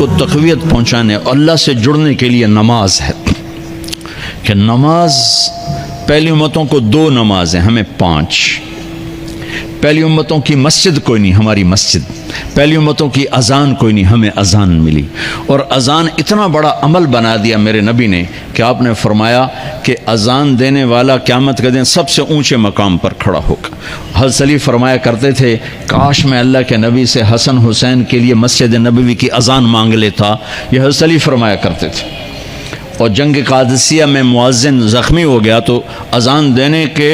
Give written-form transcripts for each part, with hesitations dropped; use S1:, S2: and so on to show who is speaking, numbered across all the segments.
S1: کو تقویت پہنچانے اللہ سے جڑنے کے لیے نماز ہے کہ نماز پہلی امتوں کو 2 نمازیں، ہمیں 5۔ پہلی امتوں کی مسجد کوئی نہیں، ہماری مسجد۔ پہلی امتوں کی اذان کوئی نہیں، ہمیں اذان ملی۔ اور اذان اتنا بڑا عمل بنا دیا میرے نبی نے کہ آپ نے فرمایا کہ اذان دینے والا قیامت کے دن سب سے اونچے مقام پر کھڑا ہوگا۔ حضرت علی فرمایا کرتے تھے کاش میں اللہ کے نبی سے حسن حسین کے لیے مسجد نبوی کی اذان مانگ لیتا، یہ حضرت علی فرمایا کرتے تھے۔ اور جنگ قادسیہ میں مؤذن زخمی ہو گیا تو اذان دینے کے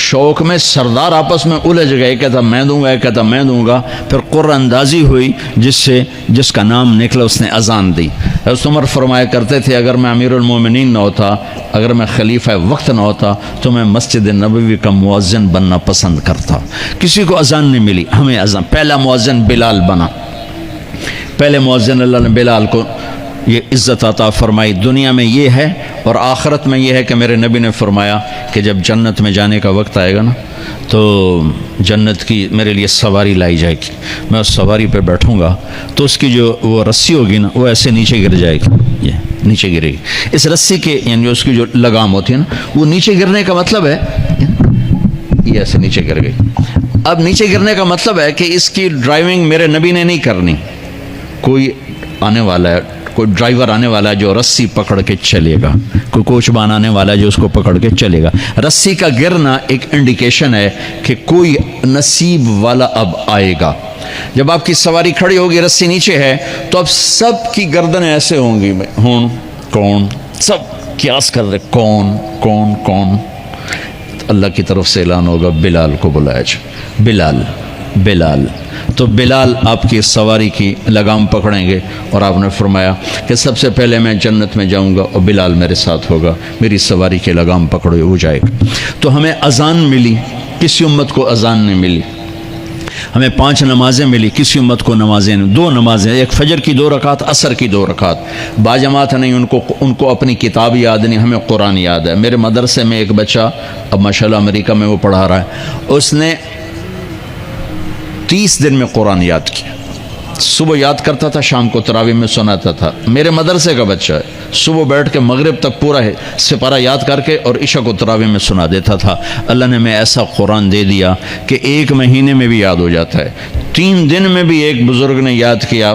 S1: شوق میں سردار آپس میں الجھ گئے، ایک کہتا میں دوں گا، ایک کہتا میں دوں گا، پھر قرہ اندازی ہوئی جس کا نام نکلا اس نے اذان دی۔ حضرت عمر فرمایا کرتے تھے اگر میں امیر المومنین نہ ہوتا، اگر میں خلیفہ وقت نہ ہوتا تو میں مسجد نبوی کا مؤذن بننا پسند کرتا۔ کسی کو اذان نہیں ملی، ہمیں اذان۔ پہلا مؤذن بلال بنا، پہلے مؤذن اللہ نے بلال کو یہ عزت عطا فرمائی۔ دنیا میں یہ ہے اور آخرت میں یہ ہے کہ میرے نبی نے فرمایا کہ جب جنت میں جانے کا وقت آئے گا نا تو جنت کی میرے لیے سواری لائی جائے گی، میں اس سواری پہ بیٹھوں گا تو اس کی جو وہ رسی ہوگی نا وہ ایسے نیچے گر جائے گی، یہ نیچے گرے گی۔ اس رسی کے یعنی اس کی جو لگام ہوتی ہے نا وہ نیچے گرنے کا مطلب ہے یہ ایسے نیچے گر گئی۔ اب نیچے گرنے کا مطلب ہے کہ اس کی ڈرائیونگ میرے نبی نے نہیں کرنی، کوئی آنے والا ہے، کوئی ڈرائیور آنے والا ہے جو رسی پکڑ کے چلے گا، کوئی کوچبان آنے والا ہے جو اس کو پکڑ کے چلے گا۔ رسی کا گرنا ایک انڈیکیشن ہے کہ کوئی نصیب والا اب آئے گا۔ جب آپ کی سواری کھڑی ہوگی، رسی نیچے ہے تو اب سب کی گردنیں ایسے ہوں گی، کون، سب قیاس کر رہے کون کون کون۔ اللہ کی طرف سے اعلان ہوگا بلال کو بلایا جائے، بلال بلال۔ تو بلال آپ کی سواری کی لگام پکڑیں گے اور آپ نے فرمایا کہ سب سے پہلے میں جنت میں جاؤں گا اور بلال میرے ساتھ ہوگا، میری سواری کی لگام پکڑے ہو جائے گا۔ تو ہمیں اذان ملی، کسی امت کو اذان نہیں ملی۔ ہمیں 5 نمازیں ملی، کسی امت کو نمازیں نہیں۔ 2 نمازیں، ایک فجر کی 2 رکعت، عصر کی 2 رکعت۔ باجماعت نہیں، ان کو اپنی کتاب یاد نہیں، ہمیں قرآن یاد ہے۔ میرے مدرسے میں ایک بچہ اب ماشاءاللہ امریکہ میں وہ پڑھا رہا ہے، اس نے 30 دن میں قرآن یاد کیا۔ صبح یاد کرتا تھا، شام کو تراویح میں سناتا تھا۔ میرے مدرسے کا بچہ ہے، صبح بیٹھ کے مغرب تک پورا ہے سپارہ یاد کر کے اور عشاء کو تراویح میں سنا دیتا تھا۔ اللہ نے میں ایسا قرآن دے دیا کہ 1 مہینے میں بھی یاد ہو جاتا ہے۔ 3 دن میں بھی ایک بزرگ نے یاد کیا،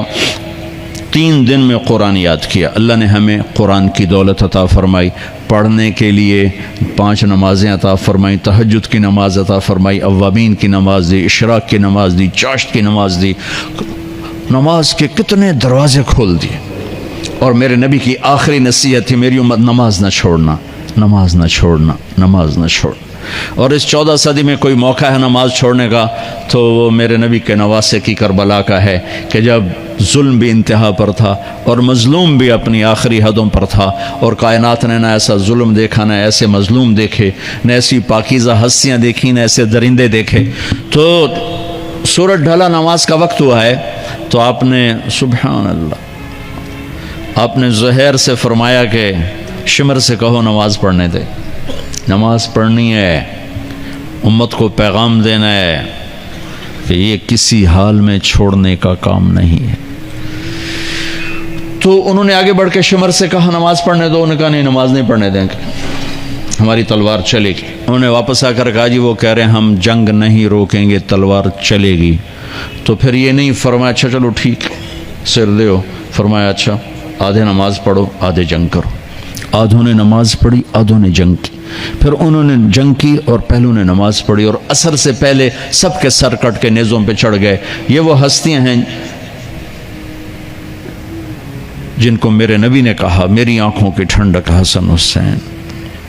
S1: 3 دن میں قرآن یاد کیا۔ اللہ نے ہمیں قرآن کی دولت عطا فرمائی، پڑھنے کے لیے 5 نمازیں عطا فرمائی، تہجد کی نماز عطا فرمائی، اوابین کی نماز دی، اشراق کی نماز دی، چاشت کی نماز دی۔ نماز کے کتنے دروازے کھول دیے۔ اور میرے نبی کی آخری نصیحت تھی میری امت نماز نہ چھوڑنا، نماز نہ چھوڑنا، نماز نہ چھوڑنا۔ اور اس 14 صدی میں کوئی موقع ہے نماز چھوڑنے کا تو وہ میرے نبی کے نواسے کی کربلا کا ہے کہ جب ظلم بھی انتہا پر تھا اور مظلوم بھی اپنی آخری حدوں پر تھا، اور کائنات نے نہ ایسا ظلم دیکھا، نہ ایسے مظلوم دیکھے، نہ ایسی پاکیزہ ہستیاں دیکھی، نہ ایسے درندے دیکھے۔ تو سورج ڈھلا، نماز کا وقت ہوا ہے تو آپ نے سبحان اللہ، آپ نے زہیر سے فرمایا کہ شمر سے کہو نماز پڑھنے دے، نماز پڑھنی ہے، امت کو پیغام دینا ہے کہ یہ کسی حال میں چھوڑنے کا کام نہیں ہے۔ تو انہوں نے آگے بڑھ کے شمر سے کہا نماز پڑھنے دو، انہوں نے کہا نہیں نماز نہیں پڑھنے دیں گے، ہماری تلوار چلے گی۔ انہوں نے واپس آ کر کہا جی وہ کہہ رہے ہیں ہم جنگ نہیں روکیں گے، تلوار چلے گی۔ تو پھر یہ نہیں فرمایا اچھا چلو ٹھیک سر دیو، فرمایا اچھا آدھے نماز پڑھو آدھے جنگ کرو۔ آدھوں نے نماز پڑھی، آدھوں نے جنگ کی۔ پھر انہوں نے جنگ کی اور پہلوں نے نماز پڑھی، اور عصر سے پہلے سب کے سر کٹ کے نیزوں پہ چڑھ گئے۔ یہ وہ ہستیاں ہیں جن کو میرے نبی نے کہا میری آنکھوں کی ٹھنڈک حسن حسین،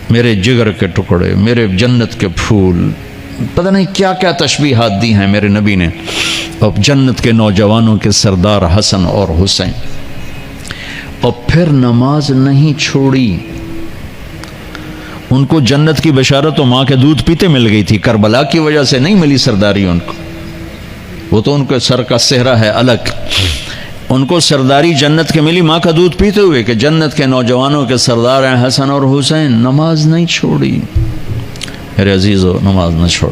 S1: میرے جگر کے ٹکڑے، میرے جنت کے پھول، پتہ نہیں کیا کیا تشبیہات دی ہیں میرے نبی نے۔ اب جنت کے نوجوانوں کے سردار حسن اور حسین۔ اور پھر نماز نہیں چھوڑی۔ ان کو جنت کی بشارت تو ماں کے دودھ پیتے مل گئی تھی، کربلا کی وجہ سے نہیں ملی سرداری ان کو، وہ تو ان کے سر کا صحرا ہے الگ۔ ان کو سرداری جنت کے ملی ماں کا دودھ پیتے ہوئے کہ جنت کے نوجوانوں کے سردار ہیں حسن اور حسین۔ نماز نہیں چھوڑی میرے عزیزو، نماز نہ چھوڑ۔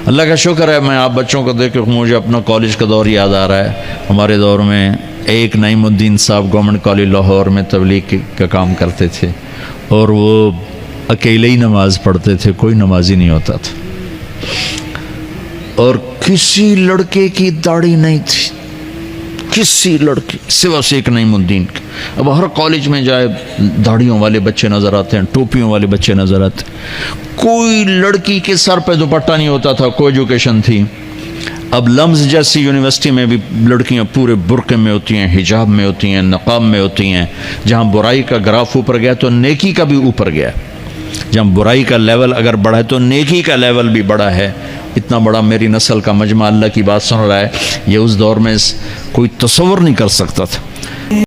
S1: اللہ کا شکر ہے، میں آپ بچوں کو دیکھ کے مجھے اپنا کالج کا دور یاد آ رہا ہے۔ ہمارے دور میں ایک نعیم الدین صاحب گورنمنٹ کالج لاہور میں تبلیغ کا کام کرتے تھے، اور وہ اکیلے ہی نماز پڑھتے تھے، کوئی نمازی نہیں ہوتا تھا، اور کسی لڑکے کی داڑھی نہیں تھی، کسی لڑکی سوا سے ایک نعیم الدین کی۔ اب ہر کالج میں جائے داڑھیوں والے بچے نظر آتے ہیں، ٹوپیوں والے بچے نظر آتے ہیں، کوئی لڑکی کے سر پہ دوپٹہ نہیں ہوتا تھا، کوئی ایجوکیشن تھی۔ اب لمز جیسی یونیورسٹی میں بھی لڑکیاں پورے برقعے میں ہوتی ہیں، حجاب میں ہوتی ہیں، نقاب میں ہوتی ہیں۔ جہاں برائی کا گراف اوپر گیا تو نیکی کا بھی اوپر گیا، جہاں برائی کا لیول اگر بڑھا ہے تو نیکی کا لیول بھی بڑا ہے۔ اتنا بڑا میری نسل کا مجمع اللہ کی بات سن رہا ہے، یہ اس دور میں کوئی تصور نہیں کر سکتا تھا۔